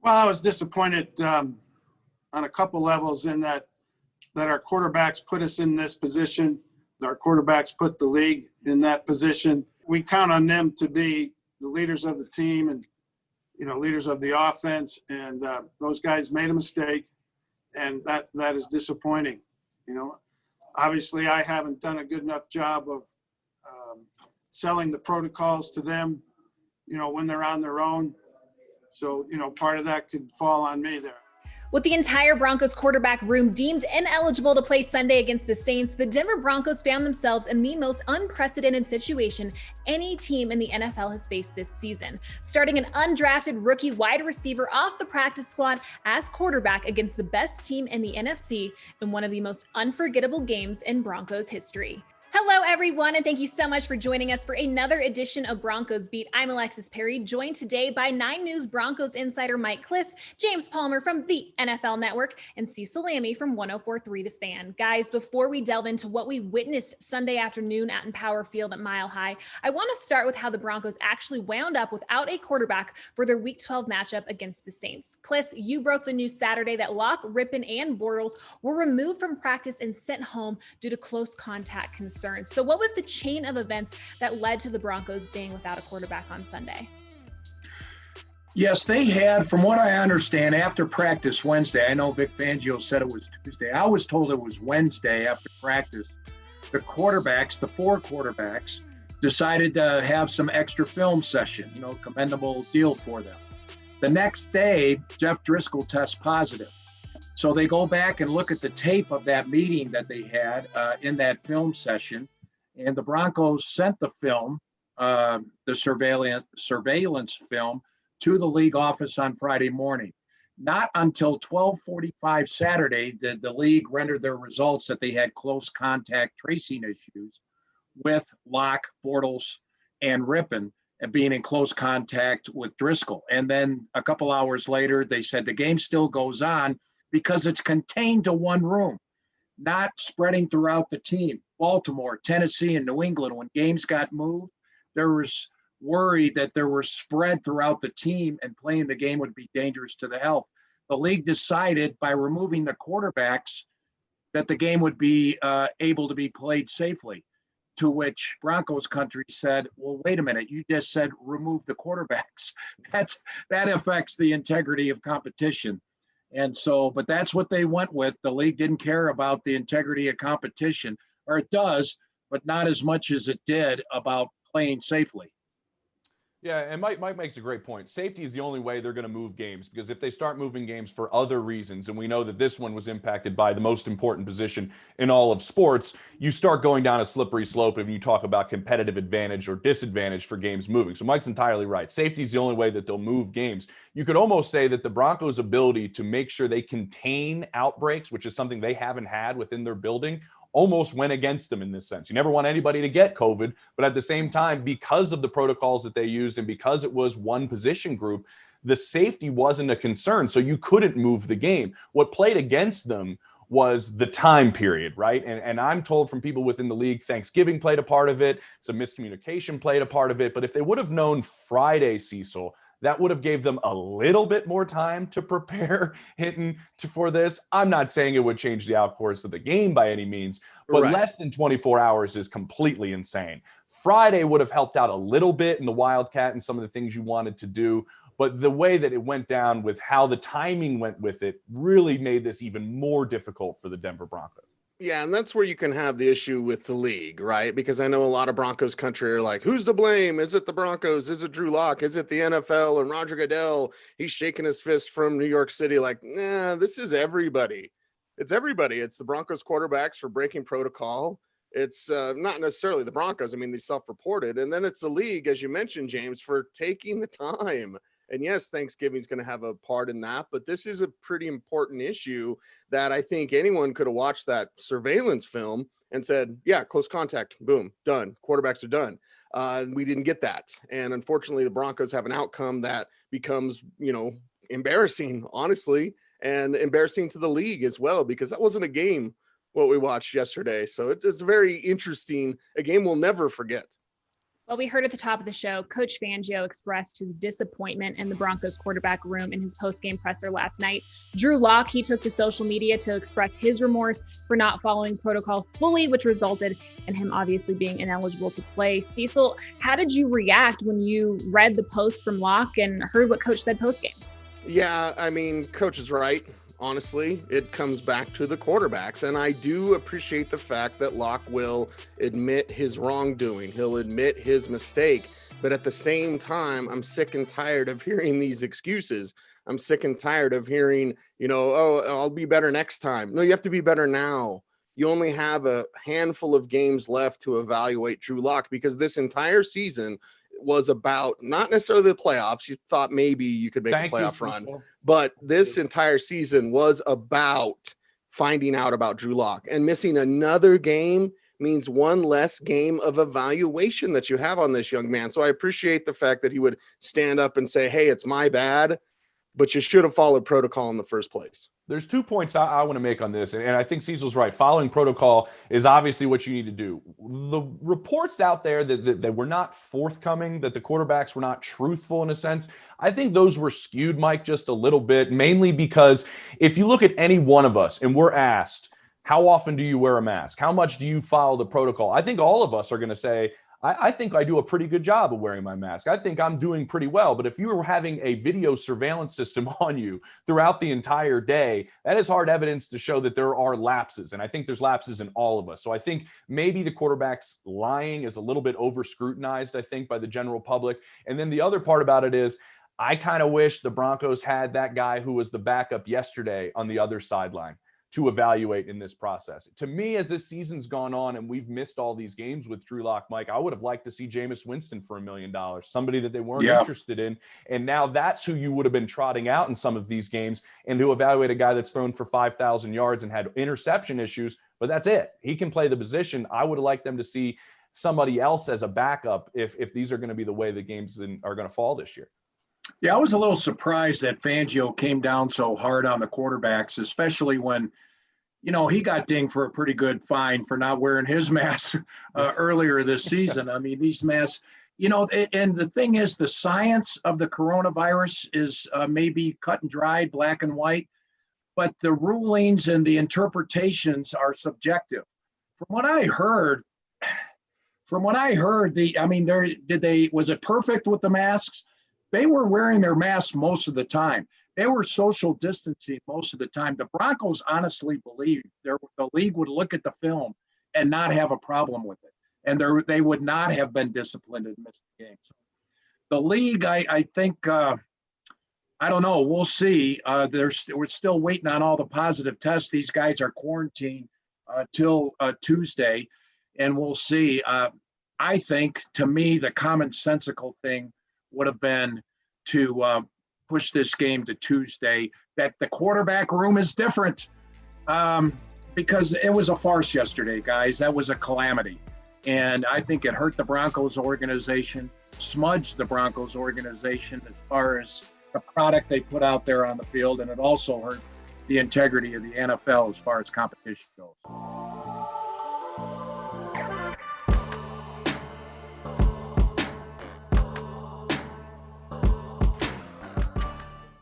Well, I was disappointed on a couple levels in that our quarterbacks put us in this position. Our quarterbacks put the league in that position. We count on them to be the leaders of the team and, leaders of the offense. And those guys made a mistake, and that is disappointing. Obviously I haven't done a good enough job of selling the protocols to them, when they're on their own. So, part of that could fall on me there. With the entire Broncos quarterback room deemed ineligible to play Sunday against the Saints, the Denver Broncos found themselves in the most unprecedented situation any team in the NFL has faced this season, starting an undrafted rookie wide receiver off the practice squad as quarterback against the best team in the NFC in one of the most unforgettable games in Broncos history. Hello, everyone, and thank you so much for joining us for another edition of Broncos Beat. I'm Alexis Perry, joined today by 9 News Broncos insider Mike Klis, James Palmer from the NFL Network, and Cecil Lammey from 104.3 The Fan. Guys, before we delve into what we witnessed Sunday afternoon at Empower Field at Mile High, I want to start with how the Broncos actually wound up without a quarterback for their Week 12 matchup against the Saints. Klis, you broke the news Saturday that Locke, Rippon, and Bortles were removed from practice and sent home due to close contact concerns. So what was the chain of events that led to the Broncos being without a quarterback on Sunday? Yes, they had, from what I understand, after practice Wednesday, I know Vic Fangio said it was Tuesday. I was told it was Wednesday after practice. The quarterbacks, the 4 quarterbacks, decided to have some extra film session, commendable deal for them. The next day, Jeff Driscoll tests positive. So they go back and look at the tape of that meeting that they had in that film session, and the Broncos sent the film, the surveillance film, to the league office on Friday morning. Not until 12:45 Saturday did the league render their results that they had close contact tracing issues with Locke, Bortles, and Rippon, and being in close contact with Driscoll. And then a couple hours later, they said the game still goes on, because it's contained to one room, not spreading throughout the team. Baltimore, Tennessee, and New England, when games got moved, there was worry that there was spread throughout the team and playing the game would be dangerous to the health. The league decided by removing the quarterbacks that the game would be able to be played safely, to which Broncos country said, well, wait a minute, you just said remove the quarterbacks. That affects the integrity of competition. And so, but that's what they went with. The league didn't care about the integrity of competition, or it does, but not as much as it did about playing safely. Yeah, and Mike makes a great point. Safety is the only way they're going to move games, because if they start moving games for other reasons, and we know that this one was impacted by the most important position in all of sports, you start going down a slippery slope if you talk about competitive advantage or disadvantage for games moving. So Mike's entirely right. Safety is the only way that they'll move games. You could almost say that the Broncos' ability to make sure they contain outbreaks, which is something they haven't had within their building, almost went against them in this sense. You never want anybody to get COVID, but at the same time, because of the protocols that they used and because it was one position group, the safety wasn't a concern. So you couldn't move the game. What played against them was the time period, right? And I'm told from people within the league, Thanksgiving played a part of it. Some miscommunication played a part of it. But if they would have known Friday, Cecil, that would have gave them a little bit more time to prepare Hinton for this. I'm not saying it would change the outcourse of the game by any means, but Right. Less than 24 hours is completely insane. Friday would have helped out a little bit in the Wildcat and some of the things you wanted to do, but the way that it went down with how the timing went with it really made this even more difficult for the Denver Broncos. Yeah, and that's where you can have the issue with the league, right? Because I know a lot of Broncos country are like, who's to blame? Is it the Broncos? Is it Drew Lock? Is it the NFL and Roger Goodell? He's shaking his fist from New York City like, nah, this is everybody. It's everybody. It's the Broncos quarterbacks for breaking protocol. It's not necessarily the Broncos. I mean, they self-reported. And then it's the league, as you mentioned, James, for taking the time. And yes, Thanksgiving is going to have a part in that, but this is a pretty important issue that I think anyone could have watched that surveillance film and said, yeah, close contact, boom, done. Quarterbacks are done. We didn't get that. And unfortunately, the Broncos have an outcome that becomes, embarrassing, honestly, and embarrassing to the league as well, because that wasn't a game, what we watched yesterday. So it's very interesting, a game we'll never forget. Well, we heard at the top of the show, Coach Fangio expressed his disappointment in the Broncos quarterback room in his post-game presser last night. Drew Lock, he took to social media to express his remorse for not following protocol fully, which resulted in him obviously being ineligible to play. Cecil, how did you react when you read the post from Lock and heard what Coach said post-game? Yeah, I mean, Coach is right. Honestly, it comes back to the quarterbacks. And I do appreciate the fact that Locke will admit his wrongdoing. He'll admit his mistake. But at the same time, I'm sick and tired of hearing these excuses. I'm sick and tired of hearing, oh, I'll be better next time. No, you have to be better now. You only have a handful of games left to evaluate Drew Lock, because this entire season was about not necessarily the playoffs. You thought maybe you could make a playoff run, but this entire season was about finding out about Drew Lock, and missing another game means one less game of evaluation that you have on this young man. So I appreciate the fact that he would stand up and say, hey, it's my bad, but you should have followed protocol in the first place. There's 2 points I want to make on this, and I think Cecil's right. Following protocol is obviously what you need to do. The reports out there that were not forthcoming, that the quarterbacks were not truthful in a sense, I think those were skewed, Mike, just a little bit, mainly because if you look at any one of us and we're asked, how often do you wear a mask? How much do you follow the protocol? I think all of us are going to say, I think I do a pretty good job of wearing my mask. I think I'm doing pretty well. But if you were having a video surveillance system on you throughout the entire day, that is hard evidence to show that there are lapses. And I think there's lapses in all of us. So I think maybe the quarterback's lying is a little bit over scrutinized, I think, by the general public. And then the other part about it is, I kind of wish the Broncos had that guy who was the backup yesterday on the other sideline to evaluate in this process. To me, as this season's gone on and we've missed all these games with Drew Lock, Mike, I would have liked to see Jameis Winston for $1 million, somebody that they weren't interested in. And now that's who you would have been trotting out in some of these games, and to evaluate a guy that's thrown for 5,000 yards and had interception issues, but that's it. He can play the position. I would have liked them to see somebody else as a backup if these are going to be the way the games are going to fall this year. Yeah, I was a little surprised that Fangio came down so hard on the quarterbacks, especially when, he got dinged for a pretty good fine for not wearing his mask earlier this season. I mean, these masks, and the thing is, the science of the coronavirus is maybe cut and dried, black and white, but the rulings and the interpretations are subjective. From what I heard, was it perfect with the masks? They were wearing their masks most of the time. They were social distancing most of the time. The Broncos honestly believed the league would look at the film and not have a problem with it. And they would not have been disciplined and missed the game. So the league, I think, I don't know. We'll see. We're still waiting on all the positive tests. These guys are quarantined till Tuesday, and we'll see. I think, to me, the commonsensical thing would have been to push this game to Tuesday, that the quarterback room is different, because it was a farce yesterday, guys. That was a calamity. And I think it hurt the Broncos organization, smudged the Broncos organization as far as the product they put out there on the field, and it also hurt the integrity of the NFL as far as competition goes.